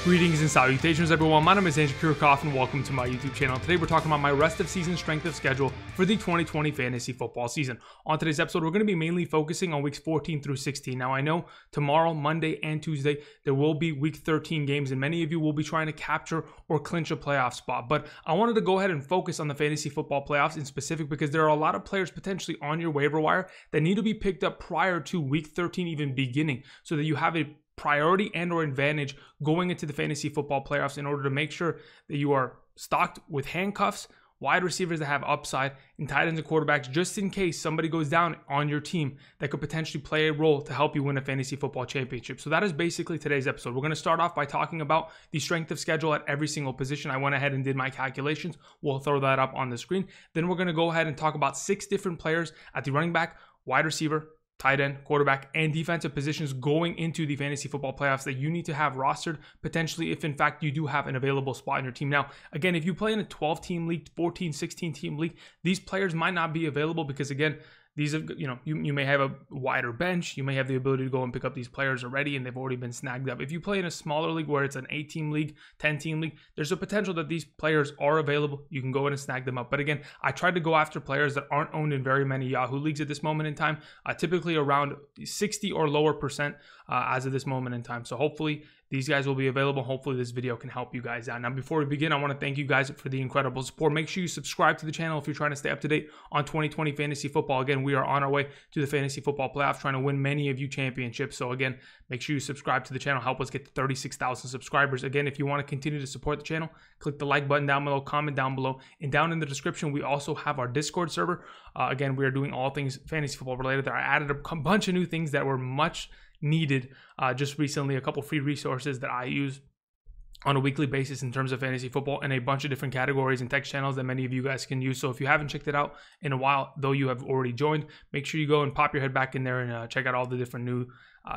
Greetings and salutations everyone, my name is Andrew Kirchhoff and welcome to my YouTube channel. Today we're talking about my rest of season strength of schedule for the 2020 fantasy football season. On today's episode, we're going to be mainly focusing on weeks 14 through 16. Now I know tomorrow, Monday, and Tuesday, there will be week 13 games and many of you will be trying to capture or clinch a playoff spot. But I wanted to go ahead and focus on the fantasy football playoffs in specific because there are a lot of players potentially on your waiver wire that need to be picked up prior to week 13 even beginning so that you have a priority and or advantage going into the fantasy football playoffs in order to make sure that you are stocked with handcuffs, wide receivers that have upside, and tight ends and quarterbacks just in case somebody goes down on your team that could potentially play a role to help you win a fantasy football championship. So that is basically today's episode. We're going to start off by talking about the strength of schedule at every single position. I went ahead and did my calculations. We'll throw that up on the screen. Then we're going to go ahead and talk about 6 different players at the running back, wide receiver, tight end, quarterback, and defensive positions going into the fantasy football playoffs that you need to have rostered, potentially if in fact you do have an available spot in your team. Now, again, if you play in a 12-team league, 14, 16-team league, these players might not be available because, again, these are, you may have a wider bench. You may have the ability to go and pick up these players already and they've already been snagged up. If you play in a smaller league where it's an 8-team league, 10-team league, there's a potential that these players are available. You can go in and snag them up. But again, I tried to go after players that aren't owned in very many Yahoo leagues at this moment in time, typically around 60 or lower percent as of this moment in time. So hopefully these guys will be available. Hopefully this video can help you guys out. Now, before we begin, I want to thank you guys for the incredible support. Make sure you subscribe to the channel if you're trying to stay up to date on 2020 fantasy football. Again, we are on our way to the fantasy football playoffs, trying to win many of you championships. So again, make sure you subscribe to the channel. Help us get to 36,000 subscribers. Again, if you want to continue to support the channel, click the like button down below, comment down below, and down in the description, we also have our Discord server. Again, we are doing all things fantasy football related there. I added a bunch of new things that were much needed just recently, a couple free resources that I use on a weekly basis in terms of fantasy football and a bunch of different categories and text channels that many of you guys can use. So if you haven't checked it out in a while, though you have already joined, make sure you go and pop your head back in there and check out all the different new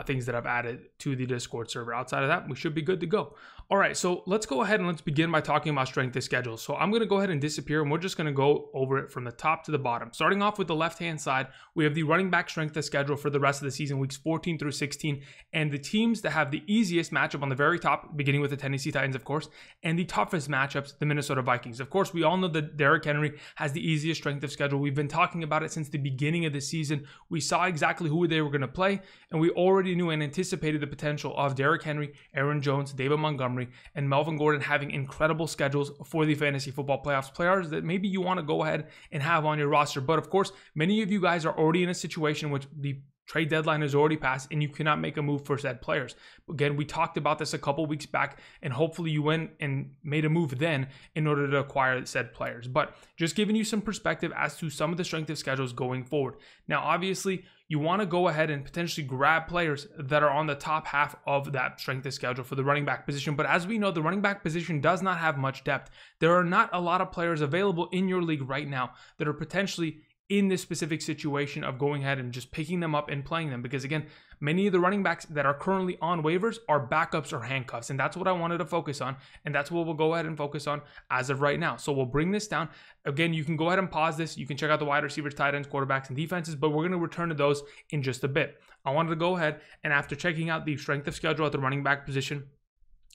things that I've added to the Discord server. Outside of that, we should be good to go. All right, so let's go ahead and let's begin by talking about strength of schedule. So I'm going to go ahead and disappear, and we're just going to go over it from the top to the bottom. Starting off with the left-hand side, we have the running back strength of schedule for the rest of the season, weeks 14 through 16, and the teams that have the easiest matchup on the very top, beginning with the Tennessee Titans, of course, and the toughest matchups, the Minnesota Vikings. Of course, we all know that Derrick Henry has the easiest strength of schedule. We've been talking about it since the beginning of the season. We saw exactly who they were going to play, and we already knew and anticipated the potential of Derrick Henry, Aaron Jones, David Montgomery, and Melvin Gordon having incredible schedules for the fantasy football playoffs, players that maybe you want to go ahead and have on your roster. But of course, many of you guys are already in a situation in which the trade deadline has already passed and you cannot make a move for said players. Again, we talked about this a couple weeks back, and hopefully you went and made a move then in order to acquire said players. But just giving you some perspective as to some of the strength of schedules going forward. Now, obviously, you want to go ahead and potentially grab players that are on the top half of that strength of schedule for the running back position. But as we know, the running back position does not have much depth. There are not a lot of players available in your league right now that are potentially in this specific situation of going ahead and just picking them up and playing them. Because again, many of the running backs that are currently on waivers are backups or handcuffs. And that's what I wanted to focus on. And that's what we'll go ahead and focus on as of right now. So we'll bring this down. Again, you can go ahead and pause this. You can check out the wide receivers, tight ends, quarterbacks, and defenses, but we're going to return to those in just a bit. I wanted to go ahead and after checking out the strength of schedule at the running back position,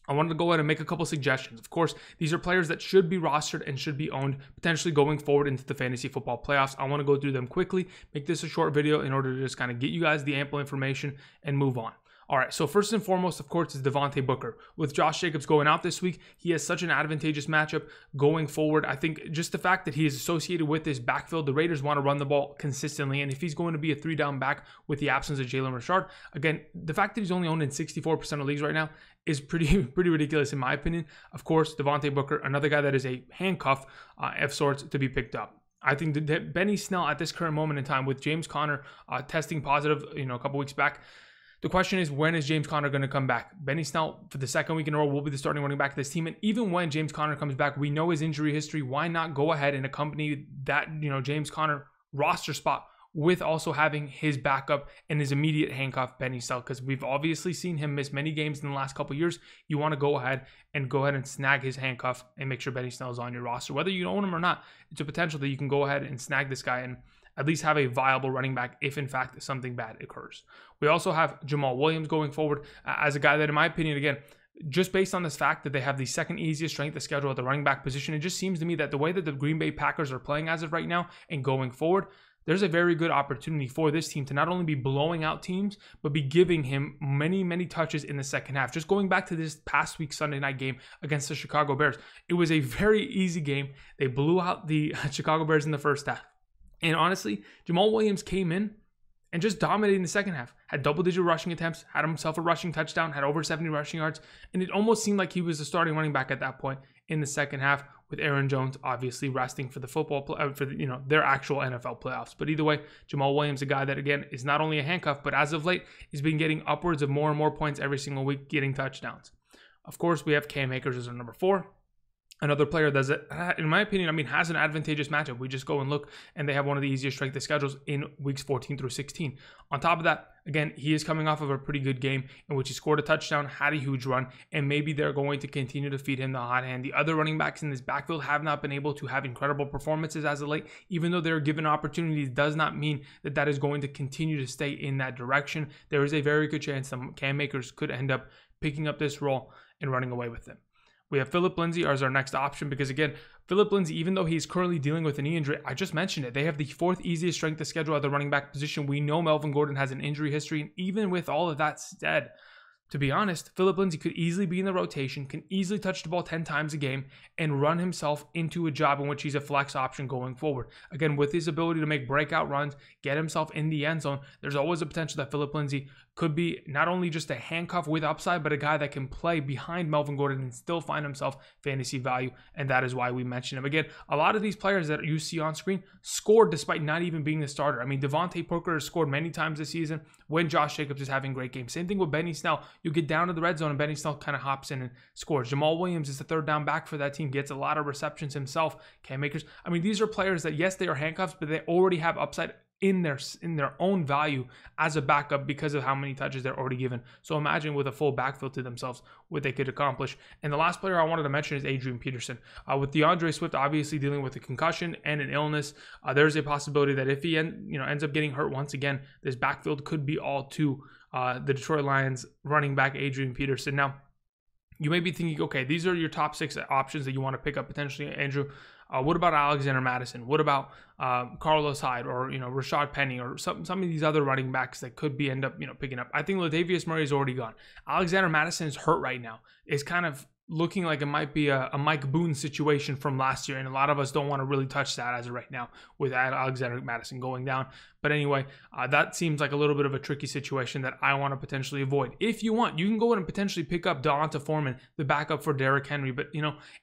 I wanted to go ahead and make a couple suggestions. Of course, these are players that should be rostered and should be owned potentially going forward into the fantasy football playoffs. I want to go through them quickly, make this a short video in order to just kind of get you guys the ample information and move on. All right, so first and foremost, of course, is Devontae Booker. With Josh Jacobs going out this week, he has such an advantageous matchup going forward. I think just the fact that he is associated with this backfield, the Raiders want to run the ball consistently, and if he's going to be a 3-down back with the absence of Jalen Richard, again, the fact that he's only owned in 64% of leagues right now is pretty ridiculous in my opinion. Of course, Devontae Booker, another guy that is a handcuff of sorts to be picked up. I think that Benny Snell at this current moment in time with James Conner testing positive, a couple weeks back, the question is, when is James Conner going to come back? Benny Snell, for the second week in a row, will be the starting running back of this team. And even when James Conner comes back, we know his injury history. Why not go ahead and accompany that, James Conner roster spot with also having his backup and his immediate handcuff, Benny Snell? Because we've obviously seen him miss many games in the last couple of years. You want to go ahead and snag his handcuff and make sure Benny Snell is on your roster. Whether you own him or not, it's a potential that you can go ahead and snag this guy and at least have a viable running back if in fact something bad occurs. We also have Jamal Williams going forward as a guy that, in my opinion, again, just based on this fact that they have the second easiest strength of schedule at the running back position, it just seems to me that the way that the Green Bay Packers are playing as of right now and going forward, there's a very good opportunity for this team to not only be blowing out teams, but be giving him many, many touches in the second half. Just going back to this past week's Sunday night game against the Chicago Bears, it was a very easy game. They blew out the Chicago Bears in the first half. And honestly, Jamal Williams came in and just dominated in the second half. Had double-digit rushing attempts, had himself a rushing touchdown, had over 70 rushing yards, and it almost seemed like he was the starting running back at that point in the second half, with Aaron Jones obviously resting for the their actual NFL playoffs. But either way, Jamal Williams, a guy that again is not only a handcuff, but as of late has been getting upwards of more and more points every single week, getting touchdowns. Of course, we have Cam Akers as our number 4. Another player that's, in my opinion, has an advantageous matchup. We just go and look, and they have one of the easiest strength of schedules in weeks 14 through 16. On top of that, again, he is coming off of a pretty good game in which he scored a touchdown, had a huge run, and maybe they're going to continue to feed him the hot hand. The other running backs in this backfield have not been able to have incredible performances as of late. Even though they're given opportunities, does not mean that that is going to continue to stay in that direction. There is a very good chance that Cam Akers could end up picking up this role and running away with it. We have Phillip Lindsay as our next option because, again, Phillip Lindsay, even though he's currently dealing with a knee injury, I just mentioned it. They have the 4th easiest strength of schedule at the running back position. We know Melvin Gordon has an injury history, and even with all of that said, to be honest, Phillip Lindsay could easily be in the rotation, can easily touch the ball 10 times a game, and run himself into a job in which he's a flex option going forward. Again, with his ability to make breakout runs, get himself in the end zone, there's always a potential that Phillip Lindsay could be not only just a handcuff with upside, but a guy that can play behind Melvin Gordon and still find himself fantasy value, and that is why we mention him. Again, a lot of these players that you see on screen scored despite not even being the starter. I mean, Devontae Parker has scored many times this season when Josh Jacobs is having great games. Same thing with Benny Snell. You get down to the red zone and Benny Snell kind of hops in and scores. Jamal Williams is the third down back for that team, gets a lot of receptions himself. Cam Akers. I mean, these are players that, yes, they are handcuffs, but they already have upside in their own value as a backup because of how many touches they're already given. So imagine with a full backfield to themselves what they could accomplish. And the last player I wanted to mention is Adrian Peterson. With DeAndre Swift obviously dealing with a concussion and an illness, there's a possibility that if he ends up getting hurt once again, this backfield could be all to the Detroit Lions running back Adrian Peterson. Now, you may be thinking, okay, these are your top 6 options that you want to pick up potentially, Andrew. What about Alexander Mattison? What about Carlos Hyde or Rashad Penny or some of these other running backs that could be end up picking up? I think Latavius Murray is already gone. Alexander Mattison is hurt right now. It's kind of looking like it might be a Mike Boone situation from last year, and a lot of us don't want to really touch that as of right now with Alexander Mattison going down. But anyway, that seems like a little bit of a tricky situation that I want to potentially avoid. If you want, you can go in and potentially pick up Donta Foreman, the backup for Derrick Henry. But,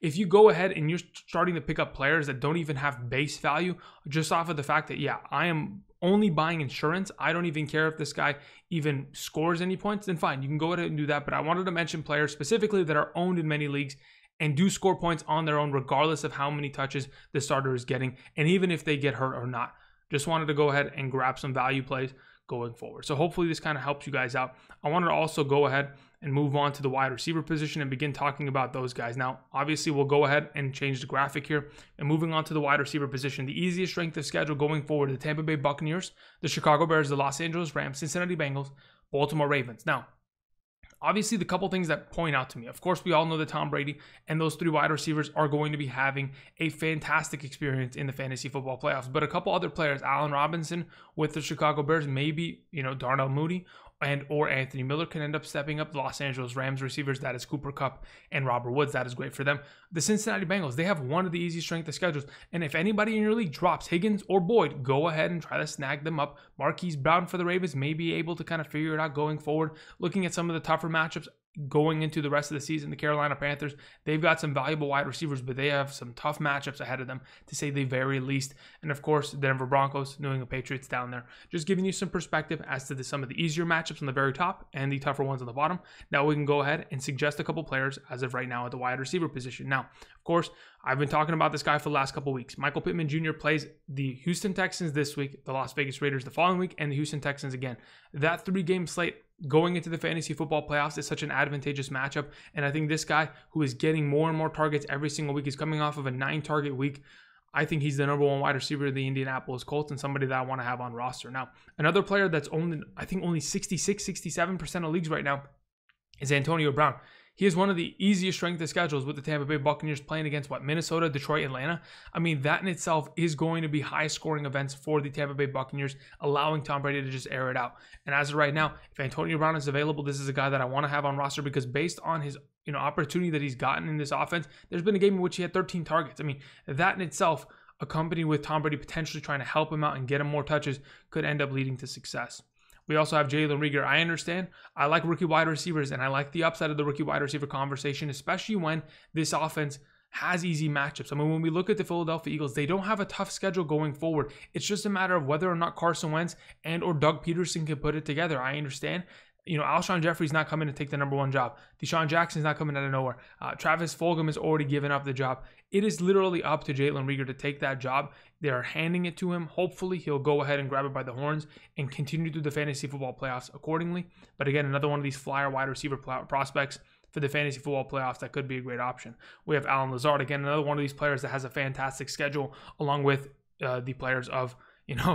if you go ahead and you're starting to pick up players that don't even have base value, just off of the fact that, yeah, I am only buying insurance, I don't even care if this guy even scores any points, then fine, you can go ahead and do that. But I wanted to mention players specifically that are owned in many leagues and do score points on their own regardless of how many touches the starter is getting, and even if they get hurt or not. Just wanted to go ahead and grab some value plays going forward. So hopefully this kind of helps you guys out. I wanted to also go ahead and move on to the wide receiver position and begin talking about those guys. Now, obviously, we'll go ahead and change the graphic here. And moving on to the wide receiver position, the easiest strength of schedule going forward, the Tampa Bay Buccaneers, the Chicago Bears, the Los Angeles Rams, Cincinnati Bengals, Baltimore Ravens. Now, obviously, the couple things that point out to me, of course, we all know that Tom Brady and those 3 wide receivers are going to be having a fantastic experience in the fantasy football playoffs. But a couple other players, Allen Robinson with the Chicago Bears, maybe, Darnell Mooney or Anthony Miller can end up stepping up. The Los Angeles Rams receivers, that is Cooper Kupp and Robert Woods. That is great for them. The Cincinnati Bengals, they have one of the easiest strength of schedules. And if anybody in your league drops Higgins or Boyd, go ahead and try to snag them up. Marquise Brown for the Ravens may be able to kind of figure it out going forward. Looking at some of the tougher matchups going into the rest of the season, the Carolina Panthers, they've got some valuable wide receivers, but they have some tough matchups ahead of them, to say the very least. And of course, the Denver Broncos, New England Patriots down there. Just giving you some perspective as to some of the easier matchups on the very top and the tougher ones on the bottom. Now we can go ahead and suggest a couple players as of right now at the wide receiver position. Now, of course, I've been talking about this guy for the last couple weeks. Michael Pittman Jr. plays the Houston Texans this week, the Las Vegas Raiders the following week, and the Houston Texans again. That 3-game slate going into the fantasy football playoffs is such an advantageous matchup. And I think this guy, who is getting more and more targets every single week, is coming off of a 9-target week. I think he's the number 1 wide receiver of the Indianapolis Colts and somebody that I want to have on roster. Now, another player that's owned, I think, only 66, 67% of leagues right now is Antonio Brown. He has one of the easiest strength of schedules with the Tampa Bay Buccaneers playing against Minnesota, Detroit, Atlanta. I mean, that in itself is going to be high scoring events for the Tampa Bay Buccaneers, allowing Tom Brady to just air it out. And as of right now, if Antonio Brown is available, this is a guy that I want to have on roster because based on his opportunity that he's gotten in this offense, there's been a game in which he had 13 targets. I mean, that in itself, accompanied with Tom Brady potentially trying to help him out and get him more touches, could end up leading to success. We also have Jalen Reagor. I understand. I like rookie wide receivers, and I like the upside of the rookie wide receiver conversation, especially when this offense has easy matchups. I mean, when we look at the Philadelphia Eagles, they don't have a tough schedule going forward. It's just a matter of whether or not Carson Wentz and or Doug Peterson can put it together. I understand. Alshon Jeffrey's not coming to take the number one job. Deshaun Jackson's not coming out of nowhere. Travis Fulgham has already given up the job. It is literally up to Jalen Reagor to take that job. They are handing it to him. Hopefully, he'll go ahead and grab it by the horns and continue through the fantasy football playoffs accordingly. But again, another one of these flyer wide receiver prospects for the fantasy football playoffs that could be a great option. We have Allen Lazard, again, another one of these players that has a fantastic schedule, along with the players of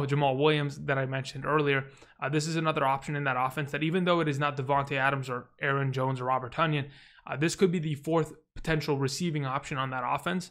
Jamal Williams that I mentioned earlier. This is another option in that offense that even though it is not Devontae Adams or Aaron Jones or Robert Tonyan, this could be the fourth potential receiving option on that offense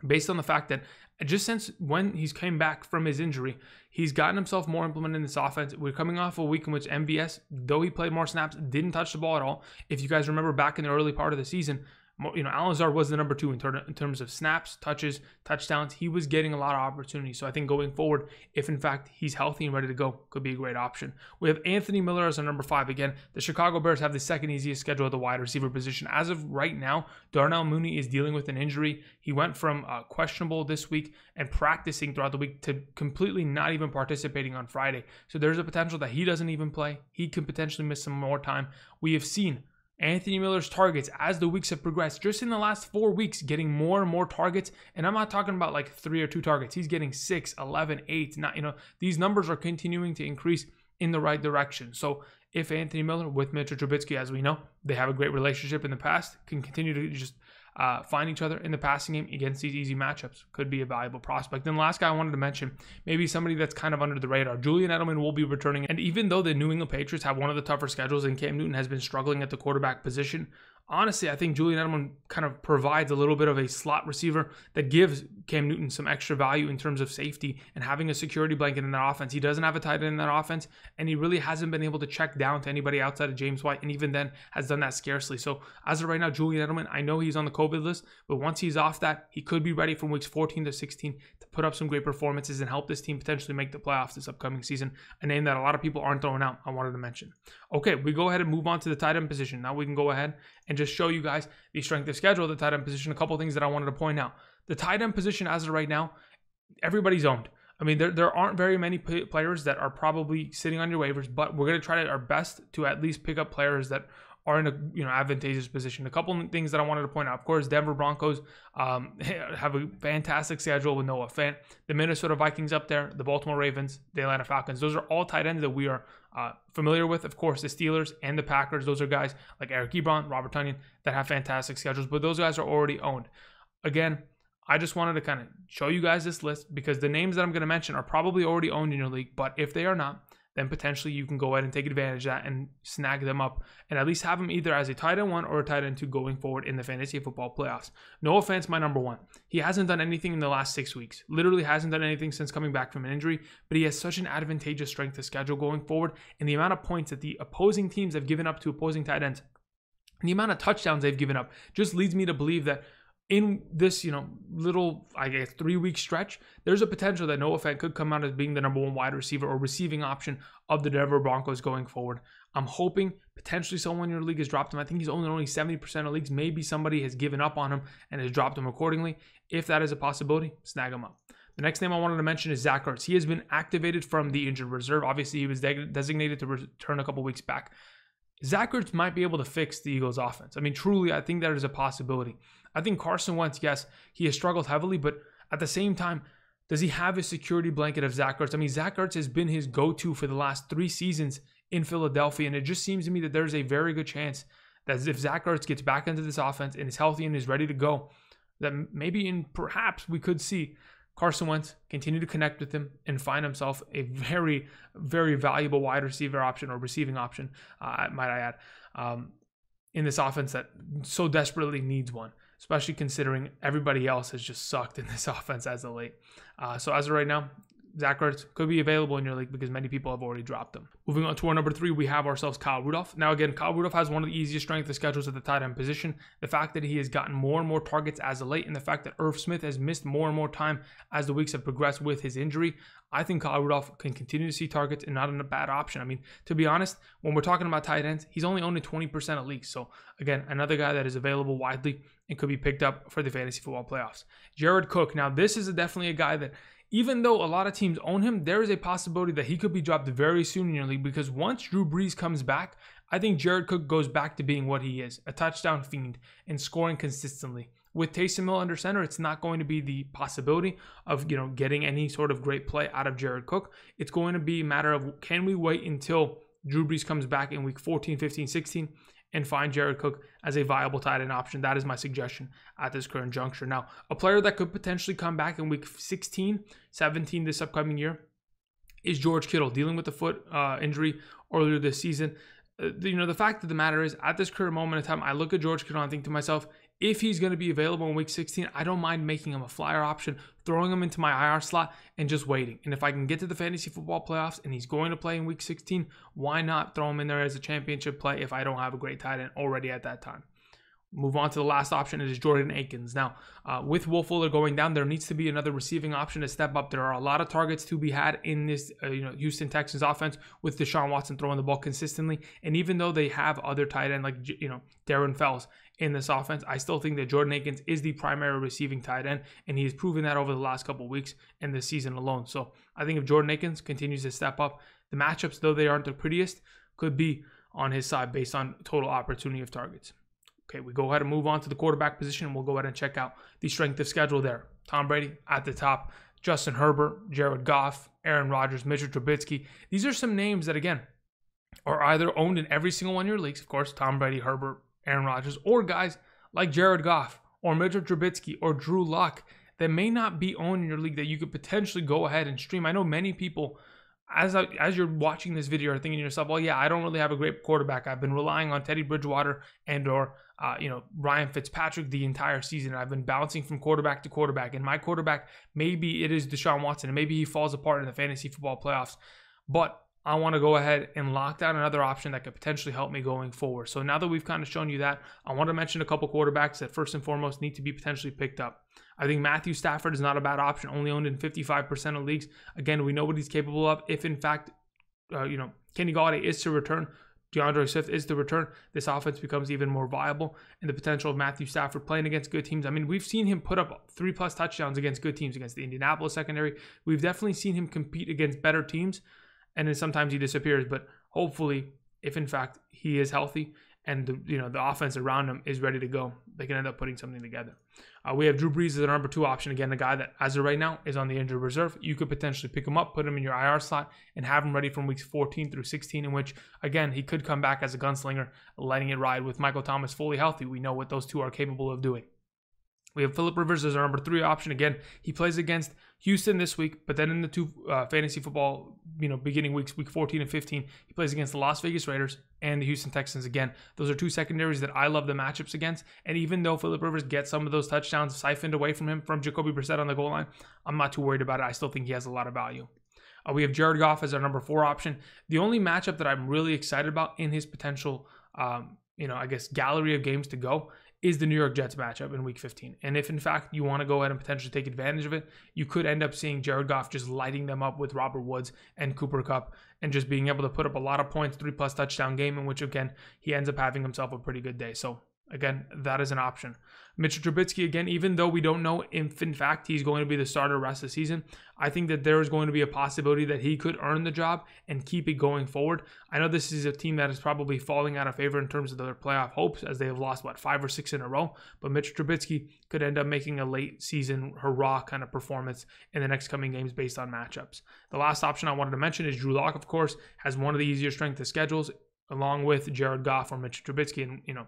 based on the fact that just since when he's came back from his injury, he's gotten himself more implemented in this offense. We're coming off a week in which MVS, though he played more snaps, didn't touch the ball at all. If you guys remember back in the early part of the season, Allen Lazard was the number 2 in terms of snaps, touches, touchdowns. He was getting a lot of opportunities. So I think going forward, if in fact he's healthy and ready to go, could be a great option. We have Anthony Miller as our number 5. Again, the Chicago Bears have the second easiest schedule at the wide receiver position. As of right now, Darnell Mooney is dealing with an injury. He went from questionable this week and practicing throughout the week to completely not even participating on Friday. So there's a potential that he doesn't even play. He can potentially miss some more time. We have seen Anthony Miller's targets as the weeks have progressed, just in the last 4 weeks, getting more and more targets. And I'm not talking about like 3 or 2 targets. He's getting 6, 11, 8, 9. These numbers are continuing to increase in the right direction. So if Anthony Miller with Mitchell Trubisky, as we know, they have a great relationship in the past, can continue to just find each other in the passing game against these easy matchups, could be a valuable prospect. Then the last guy I wanted to mention, maybe somebody that's kind of under the radar, Julian Edelman will be returning. And even though the New England Patriots have one of the tougher schedules and Cam Newton has been struggling at the quarterback position, honestly, I think Julian Edelman kind of provides a little bit of a slot receiver that gives Cam Newton some extra value in terms of safety and having a security blanket in that offense. He doesn't have a tight end in that offense, and he really hasn't been able to check down to anybody outside of James White, and even then has done that scarcely. So as of right now, Julian Edelman, I know he's on the COVID list, but once he's off that, he could be ready from weeks 14 to 16 to put up some great performances and help this team potentially make the playoffs this upcoming season, a name that a lot of people aren't throwing out. I wanted to mention. Okay, we go ahead and move on to the tight end position. Now we can go ahead and just show you guys the strength of schedule of the tight end position. A couple things that I wanted to point out. The tight end position as of right now, everybody's owned. I mean, there aren't very many players that are probably sitting on your waivers, but we're going to try our best to at least pick up players that are in a advantageous position. A couple of things that I wanted to point out. Of course, Denver Broncos have a fantastic schedule with Noah Fant. The Minnesota Vikings up there, the Baltimore Ravens, the Atlanta Falcons. Those are all tight ends that we are familiar with. Of course, the Steelers and the Packers. Those are guys like Eric Ebron, Robert Tonyan that have fantastic schedules, but those guys are already owned. Again, I just wanted to kind of show you guys this list because the names that I'm going to mention are probably already owned in your league, but if they are not, then potentially you can go ahead and take advantage of that and snag them up and at least have them either as a tight end 1 or a tight end 2 going forward in the fantasy football playoffs. No offense, my number 1. He hasn't done anything in the last 6 weeks. Literally hasn't done anything since coming back from an injury, but he has such an advantageous strength of schedule going forward, and the amount of points that the opposing teams have given up to opposing tight ends and the amount of touchdowns they've given up just leads me to believe that in this, little, 3-week stretch, there's a potential that Noah Fant could come out as being the number 1 wide receiver or receiving option of the Denver Broncos going forward. I'm hoping potentially someone in your league has dropped him. I think he's only 70% of leagues. Maybe somebody has given up on him and has dropped him accordingly. If that is a possibility, snag him up. The next name I wanted to mention is Zach Ertz. He has been activated from the injured reserve. Obviously, he was designated to return a couple weeks back. Zach Ertz might be able to fix the Eagles' offense. I mean, truly, I think that is a possibility. I think Carson Wentz, yes, he has struggled heavily, but at the same time, does he have a security blanket of Zach Ertz? I mean, Zach Ertz has been his go-to for the last 3 seasons in Philadelphia, and it just seems to me that there's a very good chance that if Zach Ertz gets back into this offense and is healthy and is ready to go, that maybe perhaps we could see Carson Wentz continue to connect with him and find himself a very, very valuable wide receiver option or receiving option, might I add. in this offense that so desperately needs one, especially considering everybody else has just sucked in this offense as of late. So as of right now, Zach Ertz could be available in your league because many people have already dropped him. Moving on to our number 3, we have ourselves Kyle Rudolph. Now again, Kyle Rudolph has one of the easiest strength of schedules at the tight end position. The fact that he has gotten more and more targets as of late, and the fact that Irv Smith has missed more and more time as the weeks have progressed with his injury, I think Kyle Rudolph can continue to see targets and not a bad option. I mean, to be honest, when we're talking about tight ends, he's only owned in 20% of leagues. So again, another guy that is available widely and could be picked up for the fantasy football playoffs. Jared Cook. Now this is definitely a guy that, even though a lot of teams own him, there is a possibility that he could be dropped very soon in your league, because once Drew Brees comes back, I think Jared Cook goes back to being what he is, a touchdown fiend and scoring consistently. With Taysom Hill under center, it's not going to be the possibility of getting any sort of great play out of Jared Cook. It's going to be a matter of, can we wait until Drew Brees comes back in week 14, 15, 16 and find Jared Cook as a viable tight end option? That is my suggestion at this current juncture. Now, a player that could potentially come back in week 16, 17 this upcoming year is George Kittle, dealing with the foot injury earlier this season. The fact of the matter is, at this current moment in time, I look at George Kittle and I think to myself, if he's going to be available in week 16, I don't mind making him a flyer option, throwing him into my IR slot and just waiting. And if I can get to the fantasy football playoffs and he's going to play in week 16, why not throw him in there as a championship play if I don't have a great tight end already at that time? Move on to the last option. It is Jordan Akins. Now, with Will Fuller going down, there needs to be another receiving option to step up. There are a lot of targets to be had in this Houston Texans offense with Deshaun Watson throwing the ball consistently. And even though they have other tight end like Darren Fells in this offense, I still think that Jordan Akins is the primary receiving tight end, and he has proven that over the last couple of weeks and this season alone. So I think if Jordan Akins continues to step up, the matchups, though they aren't the prettiest, could be on his side based on total opportunity of targets. Okay, we go ahead and move on to the quarterback position, and we'll go ahead and check out the strength of schedule there. Tom Brady at the top, Justin Herbert, Jared Goff, Aaron Rodgers, Mitchell Trubisky. These are some names that, again, are either owned in every single one of your leagues, of course, Tom Brady, Herbert, Aaron Rodgers, or guys like Jared Goff or Mitchell Trubisky or Drew Lock that may not be owned in your league that you could potentially go ahead and stream. I know many people, as you're watching this video, are thinking to yourself, well, yeah, I don't really have a great quarterback. I've been relying on Teddy Bridgewater and or Ryan Fitzpatrick the entire season. I've been bouncing from quarterback to quarterback, and my quarterback, maybe it is Deshaun Watson, and maybe he falls apart in the fantasy football playoffs, but I want to go ahead and lock down another option that could potentially help me going forward. So now that we've kind of shown you that, I want to mention a couple quarterbacks that first and foremost need to be potentially picked up. I think Matthew Stafford is not a bad option, only owned in 55% of leagues. Again, we know what he's capable of. If in fact, Kenny Golladay is to return, DeAndre Swift is to return, this offense becomes even more viable. And the potential of Matthew Stafford playing against good teams. I mean, we've seen him put up 3+ touchdowns against good teams, against the Indianapolis secondary. We've definitely seen him compete against better teams. And then sometimes he disappears, but hopefully, if in fact he is healthy and the offense around him is ready to go, they can end up putting something together. We have Drew Brees as our number 2 option. Again, the guy that as of right now is on the injured reserve. You could potentially pick him up, put him in your IR slot, and have him ready from weeks 14 through 16, in which, again, he could come back as a gunslinger, letting it ride with Michael Thomas fully healthy. We know what those two are capable of doing. We have Phillip Rivers as our number 3 option. Again, he plays against Houston this week, but then in the 2 fantasy football, beginning weeks, week 14 and 15, he plays against the Las Vegas Raiders and the Houston Texans again. Those are 2 secondaries that I love the matchups against. And even though Phillip Rivers gets some of those touchdowns siphoned away from him from Jacoby Brissett on the goal line, I'm not too worried about it. I still think he has a lot of value. We have Jared Goff as our number 4 option. The only matchup that I'm really excited about in his potential, gallery of games to go is the New York Jets matchup in week 15. And if in fact you want to go ahead and potentially take advantage of it, you could end up seeing Jared Goff just lighting them up with Robert Woods and Cooper Kupp and just being able to put up a lot of points, 3+ touchdown game, in which again, he ends up having himself a pretty good day. So again, that is an option. Mitchell Trubisky, again, even though we don't know if in fact he's going to be the starter the rest of the season, I think that there is going to be a possibility that he could earn the job and keep it going forward. I know this is a team that is probably falling out of favor in terms of their playoff hopes, as they have lost, 5 or 6 in a row, but Mitchell Trubisky could end up making a late season hurrah kind of performance in the next coming games based on matchups. The last option I wanted to mention is Drew Lock, of course, has one of the easier strength of schedules, along with Jared Goff or Mitchell Trubisky. And,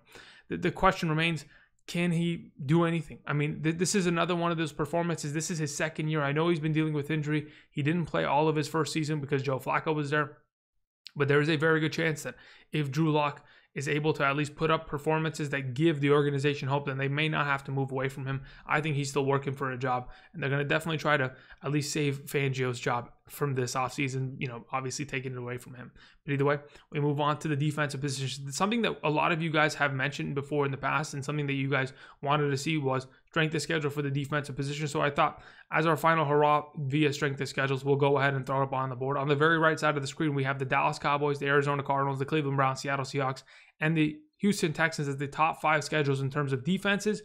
the question remains, can he do anything? I mean, this is another one of those performances. This is his second year. I know he's been dealing with injury. He didn't play all of his first season because Joe Flacco was there. But there is a very good chance that if Drew Lock is able to at least put up performances that give the organization hope, then they may not have to move away from him. I think he's still working for a job, and they're going to definitely try to at least save Fangio's job from this offseason, obviously taking it away from him. But either way, we move on to the defensive position. Something that a lot of you guys have mentioned before in the past, and something that you guys wanted to see was strength of schedule for the defensive position. So I thought, as our final hurrah via strength of schedules, we'll go ahead and throw it up on the board. On the very right side of the screen, we have the Dallas Cowboys, the Arizona Cardinals, the Cleveland Browns, Seattle Seahawks, and the Houston Texans as the top 5 schedules in terms of defenses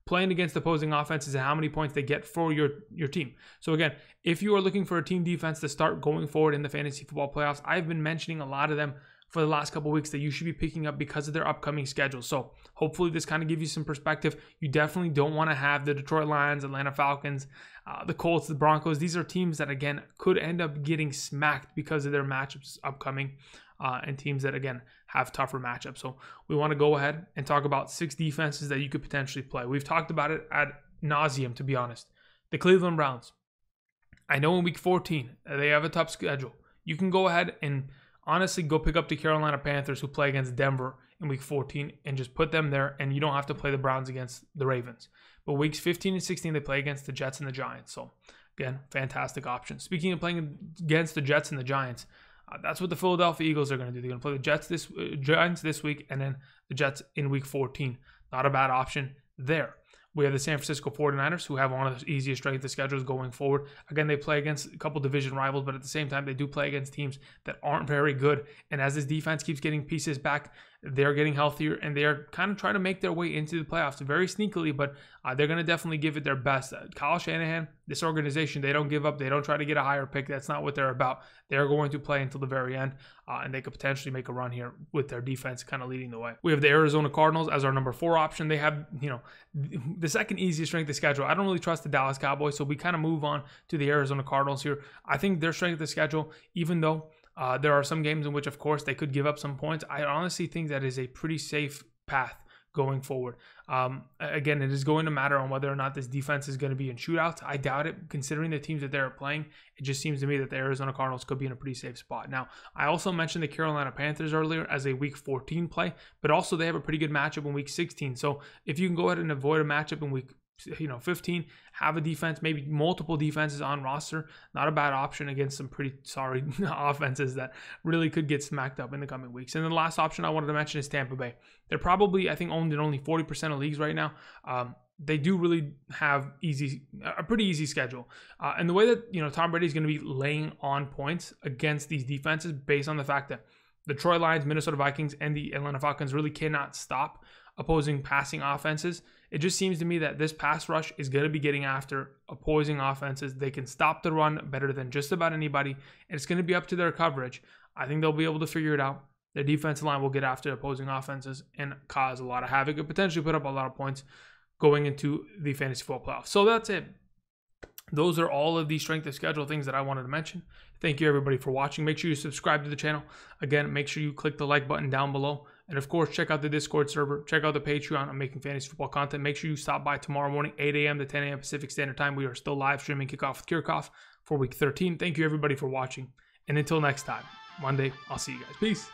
playing against opposing offenses and how many points they get for your team. So again, if you are looking for a team defense to start going forward in the fantasy football playoffs, I've been mentioning a lot of them for the last couple of weeks that you should be picking up because of their upcoming schedule. So hopefully this kind of gives you some perspective. You definitely don't want to have the Detroit Lions, Atlanta Falcons, the Colts, the Broncos. These are teams that, again, could end up getting smacked because of their matchups upcoming, and teams that, again, have tougher matchups. So we want to go ahead and talk about 6 defenses that you could potentially play. We've talked about it ad nauseum, to be honest. The Cleveland Browns. I know in week 14, they have a tough schedule. You can go ahead and honestly go pick up the Carolina Panthers, who play against Denver in week 14, and just put them there, and you don't have to play the Browns against the Ravens. But weeks 15 and 16, they play against the Jets and the Giants. So again, fantastic option. Speaking of playing against the Jets and the Giants, that's what the Philadelphia Eagles are going to do. They're going to play the Giants this week, and then the Jets in week 14. Not a bad option there. We have the San Francisco 49ers, who have one of the easiest strength of schedules going forward. Again, they play against a couple division rivals, but at the same time, they do play against teams that aren't very good. And as this defense keeps getting pieces back, they're getting healthier, and they're kind of trying to make their way into the playoffs very sneakily, but they're going to definitely give it their best. Kyle Shanahan, this organization, they don't give up. They don't try to get a higher pick. That's not what they're about. They're going to play until the very end, and they could potentially make a run here with their defense kind of leading the way. We have the Arizona Cardinals as our number 4 option. They have, the second easiest strength of schedule. I don't really trust the Dallas Cowboys, so we kind of move on to the Arizona Cardinals here. I think their strength of schedule, even though there are some games in which, of course, they could give up some points, I honestly think that is a pretty safe path going forward. Again, it is going to matter on whether or not this defense is going to be in shootouts. I doubt it, considering the teams that they're playing. It just seems to me that the Arizona Cardinals could be in a pretty safe spot. Now, I also mentioned the Carolina Panthers earlier as a week 14 play, but also they have a pretty good matchup in week 16. So if you can go ahead and avoid a matchup in week 15, have a defense, maybe multiple defenses on roster, not a bad option against some pretty sorry offenses that really could get smacked up in the coming weeks. And then the last option I wanted to mention is Tampa Bay. They're probably, I think, owned in only 40% of leagues right now. They do really have a pretty easy schedule. And the way that, Tom Brady is going to be laying on points against these defenses based on the fact that the Detroit Lions, Minnesota Vikings, and the Atlanta Falcons really cannot stop opposing passing offenses. It just seems to me that this pass rush is going to be getting after opposing offenses. They can stop the run better than just about anybody, and it's going to be up to their coverage. I think they'll be able to figure it out. Their defensive line will get after opposing offenses and cause a lot of havoc and potentially put up a lot of points going into the fantasy football playoffs. So that's it. Those are all of the strength of schedule things that I wanted to mention. Thank you, everybody, for watching. Make sure you subscribe to the channel. Again, make sure you click the like button down below. And, of course, check out the Discord server. Check out the Patreon. I'm making fantasy football content. Make sure you stop by tomorrow morning, 8 a.m. to 10 a.m. Pacific Standard Time. We are still live streaming Kickoff with Kirchhoff for Week 13. Thank you, everybody, for watching. And until next time, Monday, I'll see you guys. Peace.